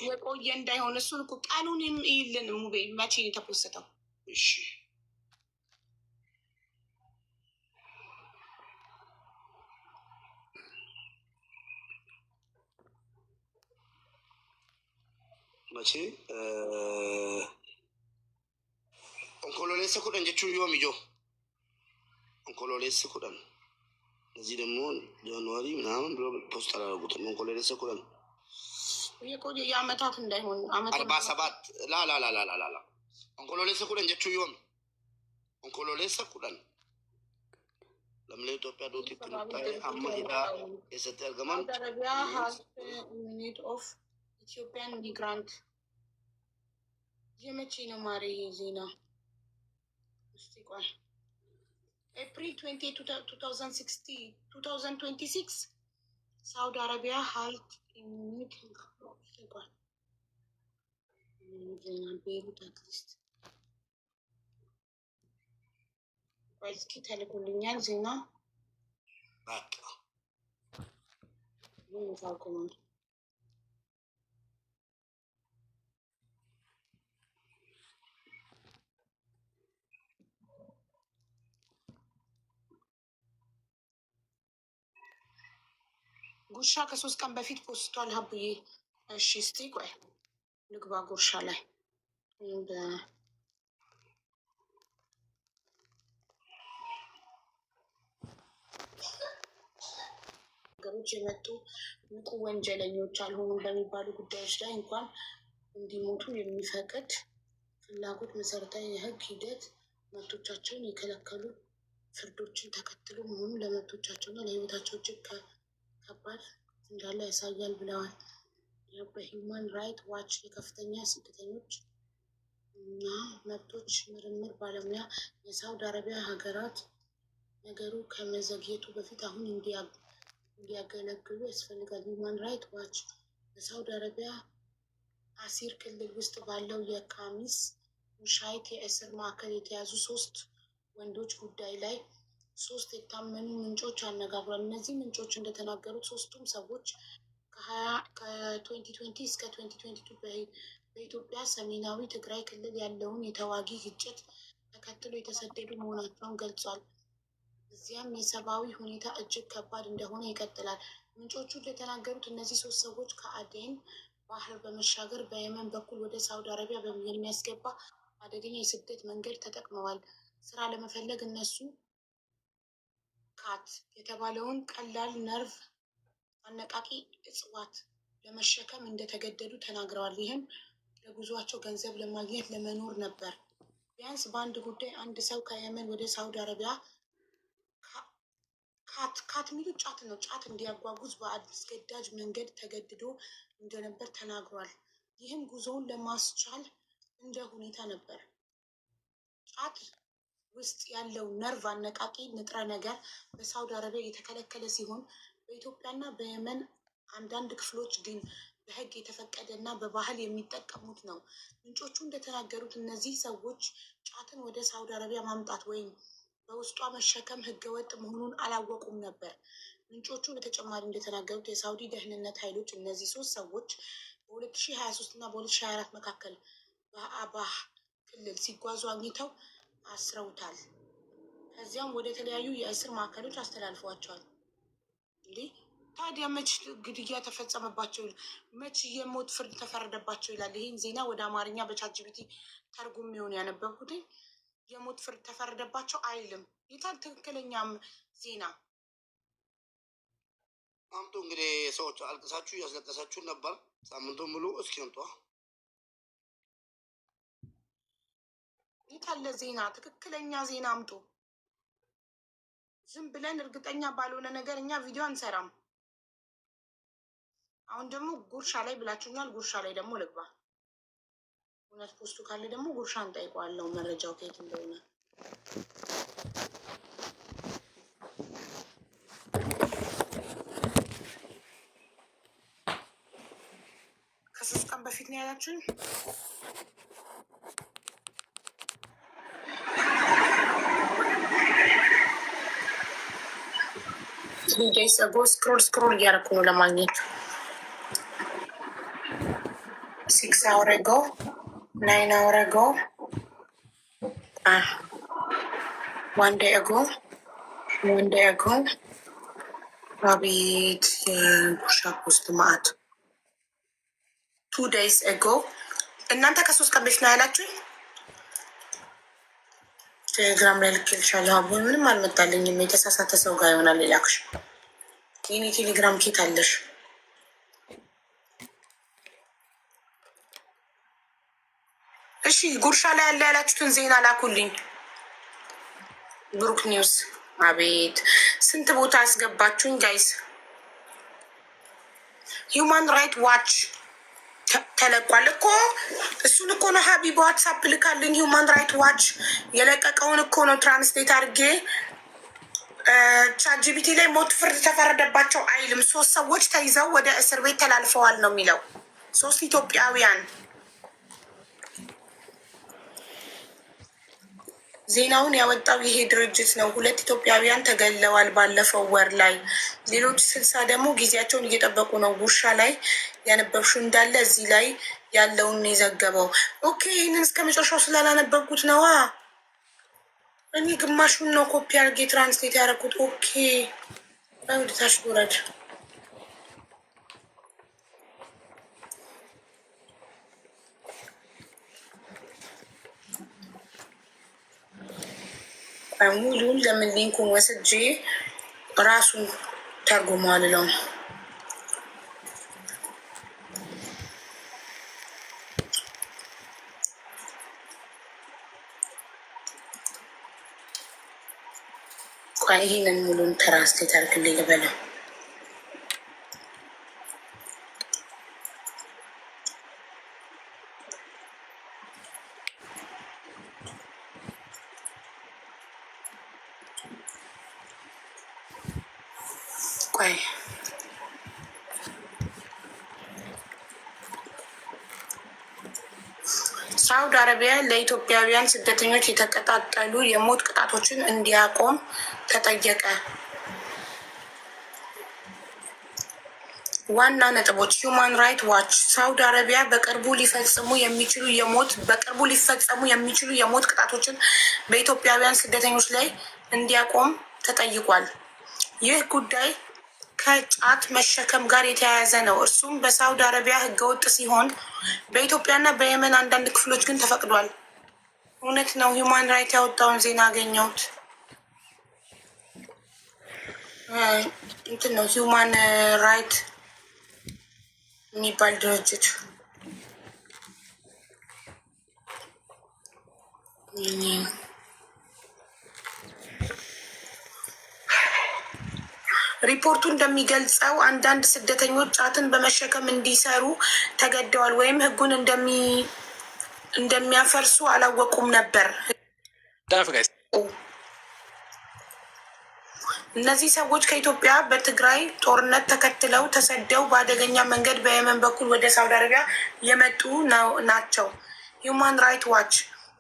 የቆየ እንዳይሆን እሱን እኮ ቀኑን ይልን ሙቤ መቼ የተፖሰተው? እሺ መቼ ኦንኮሎሌስ ኩደን ጀቹን ዮም ይጆ ኦንኮሎሌስ ኩደን እዚህ ደግሞ ጃንዋሪ ምናምን ብሎ ፖስት አላደረጉትም። ኦንኮሎሌስ ኩደን የቆየ የአመታት እንዳይሆን 47 ላ ኦንኮሎሌስ ኩደን ጀቹ ዮም ኦንኮሎሌስ ኩደን ለምን ኢትዮጵያ ዶት ይጥላል አማሂዳ የሰጠ ገማን አረቢያ ሃዝ ሚኒት ኦፍ ኢትዮጵያን ሚግራንት የመቼ ነው ማሪ ዜና? እስቲ ቆይ ኤፕሪል 20 2026 ሳውዲ አረቢያ ሃልት ሚኒት ቆይ ዜና ቤሩት አትሊስት ቆይ እስኪ ተልኮልኛል ዜና በቃ ምን ታውቁም ጉርሻ ከ3 ቀን በፊት ፖስቷል ሀብዬ። እሺ እስቲ ቆይ ልግባ ጉርሻ ላይ ነገሮች የመጡ ንቁ ወንጀለኞች አልሆኑም በሚባሉ ጉዳዮች ላይ እንኳን እንዲሞቱ የሚፈቅድ ፍላጎት መሰረታዊ የህግ ሂደት መብቶቻቸውን የከለከሉ ፍርዶችን ተከትሎ መሆኑ ለመብቶቻቸውና ለህይወታቸው እጅግ ከባድ እንዳለ ያሳያል ብለዋል። በሂውማን ራይት ዋች የከፍተኛ ስደተኞች እና መብቶች ምርምር ባለሙያ የሳውዲ አረቢያ ሀገራት ነገሩ ከመዘግየቱ በፊት አሁን እንዲያገለግሉ ያስፈልጋል። ሂውማን ራይት ዋች በሳውዲ አረቢያ አሲር ክልል ውስጥ ባለው የካሚስ ሙሻይት የእስር ማዕከል የተያዙ 3 ወንዶች ጉዳይ ላይ 3 የታመኑ ምንጮች አነጋግሯል። እነዚህ ምንጮች እንደተናገሩት 3ቱም ሰዎች ከ2020 እስከ 2022 በኢትዮጵያ ሰሜናዊ ትግራይ ክልል ያለውን የተዋጊ ግጭት ተከትሎ የተሰደዱ መሆናቸውን ገልጿል። እዚያም የሰብአዊ ሁኔታ እጅግ ከባድ እንደሆነ ይቀጥላል። ምንጮቹ እንደተናገሩት እነዚህ 3 ሰዎች ከአዴን ባህር በመሻገር በየመን በኩል ወደ ሳውዲ አረቢያ የሚያስገባ አደገኛ የስደት መንገድ ተጠቅመዋል። ስራ ለመፈለግ እነሱ ካት የተባለውን ቀላል ነርቭ አነቃቂ እጽዋት ለመሸከም እንደተገደዱ ተናግረዋል። ይህም ለጉዟቸው ገንዘብ ለማግኘት ለመኖር ነበር። ቢያንስ በአንድ ጉዳይ አንድ ሰው ከየመን ወደ ሳውዲ አረቢያ ካት የሚሉት ጫት ነው። ጫት እንዲያጓጉዝ በአስገዳጅ መንገድ ተገድዶ እንደነበር ተናግሯል። ይህም ጉዞውን ለማስቻል እንደ ሁኔታ ነበር። ጫት ውስጥ ያለው ነርቭ አነቃቂ ንጥረ ነገር በሳውዲ አረቢያ የተከለከለ ሲሆን በኢትዮጵያና በየመን አንዳንድ ክፍሎች ግን በሕግ የተፈቀደ እና በባህል የሚጠቀሙት ነው። ምንጮቹ እንደተናገሩት እነዚህ ሰዎች ጫትን ወደ ሳውዲ አረቢያ ማምጣት ወይም በውስጧ መሸከም ህገወጥ መሆኑን አላወቁም ነበር። ምንጮቹ በተጨማሪ እንደተናገሩት የሳውዲ ደህንነት ኃይሎች እነዚህ 3 ሰዎች በ2023 እና በ2024 መካከል በአባህ ክልል ሲጓዙ አግኝተው አስረውታል። ከዚያም ወደ ተለያዩ የእስር ማዕከሎች አስተላልፈዋቸዋል። እንዲህ ታዲያ መች ግድያ ተፈጸመባቸው፣ መች የሞት ፍርድ ተፈረደባቸው ይላል። ይህን ዜና ወደ አማርኛ በቻትጂፒቲ ተርጉም የሚሆን ያነበብኩት የሞት ፍርድ ተፈረደባቸው አይልም። የታል ትክክለኛም ዜና? አምጡ እንግዲህ ሰዎች አልቅሳችሁ እያስለቀሳችሁን ነበር ሳምንቱን ሙሉ። እስኪ አምጧ። የታለ ዜና? ትክክለኛ ዜና አምጡ። ዝም ብለን እርግጠኛ ባልሆነ ነገር እኛ ቪዲዮ አንሰራም። አሁን ደግሞ ጉርሻ ላይ ብላችሁኛል። ጉርሻ ላይ ደግሞ ልግባ። እውነት ፖስቱ ካለ ደግሞ ጉርሻ እንጠይቀዋለሁ መረጃው ከየት እንደሆነ። ከ3 ቀን በፊት ነው ያላችሁኝ። ስክሮል እያደረኩ ነው ለማግኘት 6 hours ago, 9 hours ago, 1 day ago, 1 day ago. አቤት ፑሻፕ ውስጥ ማአት 2 days ago። እናንተ ከ3 ቀን በፊት ነው ያላችሁኝ። ቴሌግራም ላይ ልኬልሻለሁ። አቦ ምንም አልመጣልኝም። የተሳሳተ ሰው ጋር ይሆናል ሌላክሽ። የኔ ቴሌግራም ኬት አለሽ? እሺ ጉርሻ ላይ ያለ ያላችሁትን ዜና ላኩልኝ። ብሩክ ኒውስ። አቤት ስንት ቦታ አስገባችሁኝ ጋይስ። ሂውማን ራይት ዋች ተለቋል እኮ እሱን እኮ ነው ሀቢብ ዋትሳፕ ልካልኝ። ሂውማን ራይት ዋች የለቀቀውን እኮ ነው ትራንስሌት አድርጌ ቻትጂቢቲ ላይ ሞት ፍርድ ተፈረደባቸው አይልም። 3 ሰዎች ተይዘው ወደ እስር ቤት ተላልፈዋል ነው የሚለው። 3 ኢትዮጵያውያን ዜናውን ያወጣው ይሄ ድርጅት ነው። 2 ኢትዮጵያውያን ተገለዋል ባለፈው ወር ላይ። ሌሎች 60 ደግሞ ጊዜያቸውን እየጠበቁ ነው። ጉርሻ ላይ ያነበብሹ እንዳለ እዚህ ላይ ያለውን የዘገበው። ኦኬ ይህንን እስከ መጨረሻው ስላላነበብኩት ነዋ። እኔ ግማሹን ነው ኮፒ አድርጌ ትራንስሌት ያደረኩት። ኦኬ ወደታች ጎረድ። ሙሉን ለምን ሊንኩን ወስጄ ራሱን ተርጉሟል ነው። ይህንን ሙሉን ትራንስሌት አድርግልኝ ልበለው። ቆይ ሳውዲ አረቢያ ለኢትዮጵያውያን ስደተኞች የተቀጣጠሉ የሞት ቅጣቶችን እንዲያቆም ተጠየቀ። ዋና ነጥቦች ሂውማን ራይት ዋች ሳውዲ አረቢያ በቅርቡ ሊፈጸሙ የሚችሉ የሞት ቅጣቶችን በኢትዮጵያውያን ስደተኞች ላይ እንዲያቆም ተጠይቋል። ይህ ጉዳይ ከጫት መሸከም ጋር የተያያዘ ነው። እርሱም በሳውዲ አረቢያ ህገወጥ ሲሆን በኢትዮጵያና በየመን አንዳንድ ክፍሎች ግን ተፈቅዷል። እውነት ነው። ሂውማን ራይት ያወጣውን ዜና አገኘሁት። እንትን ነው ሂውማን ራይት የሚባል ድርጅት ሪፖርቱ እንደሚገልጸው አንዳንድ ስደተኞች ጫትን በመሸከም እንዲሰሩ ተገደዋል ወይም ህጉን እንደሚያፈርሱ አላወቁም ነበር። እነዚህ ሰዎች ከኢትዮጵያ በትግራይ ጦርነት ተከትለው ተሰደው በአደገኛ መንገድ በየመን በኩል ወደ ሳውዲ አረቢያ የመጡ ናቸው። ሂውማን ራይት ዋች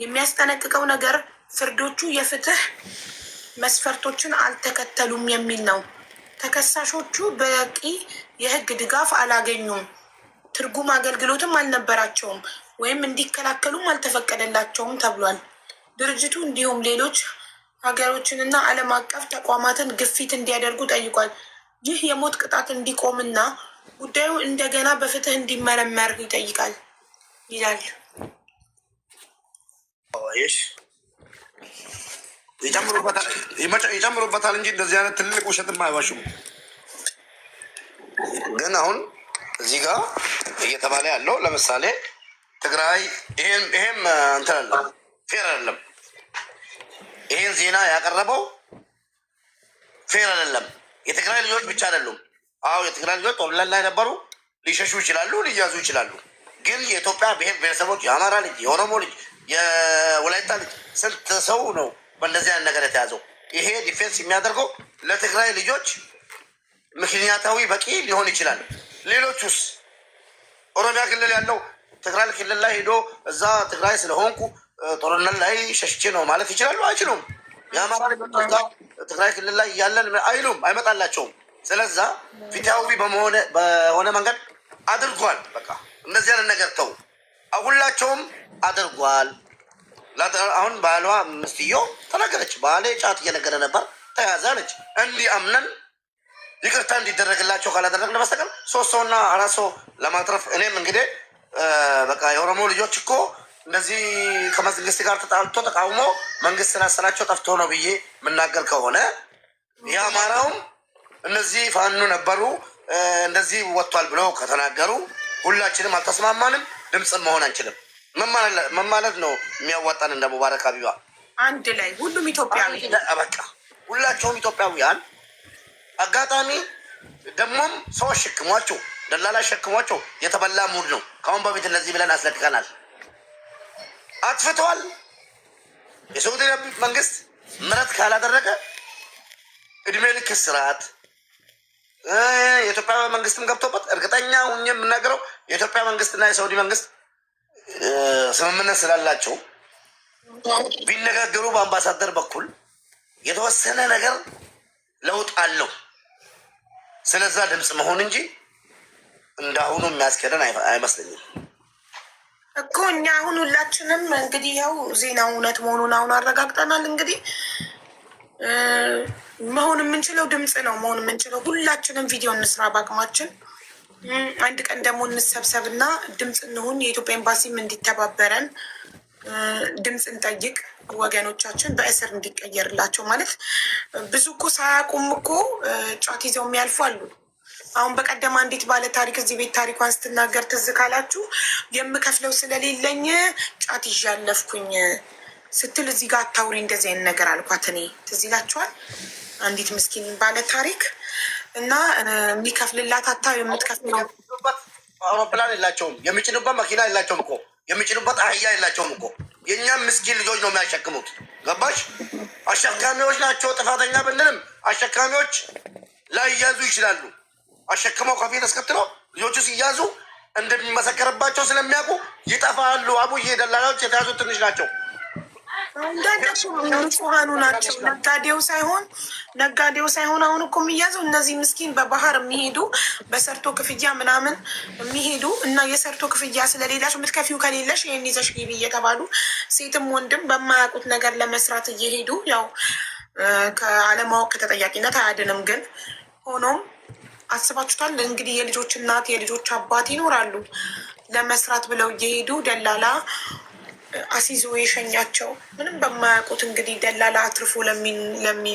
የሚያስጠነቅቀው ነገር ፍርዶቹ የፍትህ መስፈርቶችን አልተከተሉም የሚል ነው። ተከሳሾቹ በቂ የህግ ድጋፍ አላገኙም፣ ትርጉም አገልግሎትም አልነበራቸውም ወይም እንዲከላከሉም አልተፈቀደላቸውም ተብሏል። ድርጅቱ እንዲሁም ሌሎች ሀገሮችንና ዓለም አቀፍ ተቋማትን ግፊት እንዲያደርጉ ጠይቋል። ይህ የሞት ቅጣት እንዲቆምና ጉዳዩ እንደገና በፍትህ እንዲመረመር ይጠይቃል ይላል። ይጨምሩበታል እንጂ እንደዚህ አይነት ትልቅ ውሸትም አይዋሹም። ግን አሁን እዚህ ጋር እየተባለ ያለው ለምሳሌ ትግራይ ይሄም እንትን አለ ፌር አይደለም። ይሄን ዜና ያቀረበው ፌር አይደለም። የትግራይ ልጆች ብቻ አይደሉም። አዎ የትግራይ ልጆች ጦርነት ላይ ነበሩ። ሊሸሹ ይችላሉ፣ ሊያዙ ይችላሉ። ግን የኢትዮጵያ ብሔር ብሔረሰቦች የአማራ ልጅ፣ የኦሮሞ ልጅ፣ የወላይታ ልጅ ስንት ሰው ነው በእንደዚህ አይነት ነገር የተያዘው? ይሄ ዲፌንስ የሚያደርገው ለትግራይ ልጆች ምክንያታዊ በቂ ሊሆን ይችላል። ሌሎቹስ ኦሮሚያ ክልል ያለው ትግራይ ክልል ላይ ሄዶ እዛ ትግራይ ስለሆንኩ ጦርነት ላይ ሸሽቼ ነው ማለት ይችላሉ? አይችሉም። የአማራ ልጆች እዛ ትግራይ ክልል ላይ እያለን አይሉም፣ አይመጣላቸውም። ስለዛ ፍትሃዊ በሆነ መንገድ አድርጓል። በቃ እነዚህ አይነት ነገር ተው። ሁላቸውም አድርጓል። አሁን ባሏ ምስትዮ ተናገረች። ባሌ ጫት እየነገረ ነበር ተያዘ አለች። እንዲህ አምነን ይቅርታ እንዲደረግላቸው ካላደረግን በስተቀር 3 ሰውና 4 ሰው ለማትረፍ እኔም እንግዲህ በቃ የኦሮሞ ልጆች እኮ እንደዚህ ከመንግስት ጋር ተጣልቶ ተቃውሞ መንግስት ስላሰራቸው ጠፍቶ ነው ብዬ የምናገር ከሆነ የአማራውም እነዚህ ፋኖ ነበሩ እንደዚህ ወጥቷል ብለው ከተናገሩ ሁላችንም አልተስማማንም፣ ድምፅን መሆን አንችልም። ምን ማለት ነው? የሚያዋጣን እንደ ሙባረክ ሀቢባ አንድ ላይ ሁሉም ኢትዮጵያዊ በቃ ሁላቸውም ኢትዮጵያውያን። አጋጣሚ ደግሞም ሰዎች ሸክሟቸው ደላላ ሸክሟቸው የተበላ ሙድ ነው። ከአሁን በፊት እነዚህ ብለን አስለቅቀናል። አጥፍተዋል። የሳዑዲ መንግስት ምሕረት ካላደረገ እድሜ ልክ እስራት የኢትዮጵያ መንግስትም ገብቶበት እርግጠኛ ሁኜ የምናገረው የኢትዮጵያ መንግስትና የሳዑዲ መንግስት ስምምነት ስላላቸው ቢነጋገሩ በአምባሳደር በኩል የተወሰነ ነገር ለውጥ አለው። ስለዛ ድምፅ መሆን እንጂ እንዳሁኑ የሚያስኬደን አይመስለኝም እኮ። እኛ አሁን ሁላችንም እንግዲህ ያው ዜናው እውነት መሆኑን አሁን አረጋግጠናል። እንግዲህ መሆን የምንችለው ድምፅ ነው መሆን የምንችለው። ሁላችንም ቪዲዮ እንስራ በአቅማችን። አንድ ቀን ደግሞ እንሰብሰብና ድምፅ እንሁን። የኢትዮጵያ ኤምባሲም እንዲተባበረን ድምፅ እንጠይቅ። ወገኖቻችን በእስር እንዲቀየርላቸው ማለት ብዙ እኮ ሳያውቁም እኮ ጫት ይዘው የሚያልፉ አሉ። አሁን በቀደም አንዲት ባለ ታሪክ እዚህ ቤት ታሪኳን ስትናገር ትዝ ካላችሁ የምከፍለው ስለሌለኝ ጫት ይዤ አለፍኩኝ ስትል እዚህ ጋር አታውሪ እንደዚህ አይነት ነገር አልኳት እኔ። ትዝ ይላችኋል? አንዲት ምስኪን ባለ ታሪክ እና የሚከፍልላት አታ የምትከፍለው አውሮፕላን የላቸውም፣ የሚጭኑበት መኪና የላቸውም እኮ የሚጭኑበት አህያ የላቸውም እኮ። የእኛም ምስኪን ልጆች ነው የሚያሸክሙት። ገባሽ? አሸካሚዎች ናቸው። ጥፋተኛ ብንልም አሸካሚዎች ላይያዙ ይችላሉ። አሸክመው ከፊት አስከትለው ልጆቹ ሲያዙ እንደሚመሰከርባቸው ስለሚያውቁ ይጠፋሉ። አቡዬ ደላላዎች የተያዙት ትንሽ ናቸው። ንጹሃኑ ናቸው። ነጋዴው ሳይሆን አሁን እኮ የሚያዘው እነዚህ ምስኪን በባህር የሚሄዱ በሰርቶ ክፍያ ምናምን የሚሄዱ እና የሰርቶ ክፍያ ስለሌላቸው የምትከፊው ከሌለሽ ይህን ይዘሽ ግቢ እየተባሉ ሴትም ወንድም በማያውቁት ነገር ለመስራት እየሄዱ ያው ከአለማወቅ ከተጠያቂነት አያድንም። ግን ሆኖም አስባችሁታል እንግዲህ የልጆች እናት የልጆች አባት ይኖራሉ። ለመስራት ብለው እየሄዱ ደላላ አሲዞ የሸኛቸው ምንም በማያውቁት እንግዲህ ደላላ አትርፎ ለሚ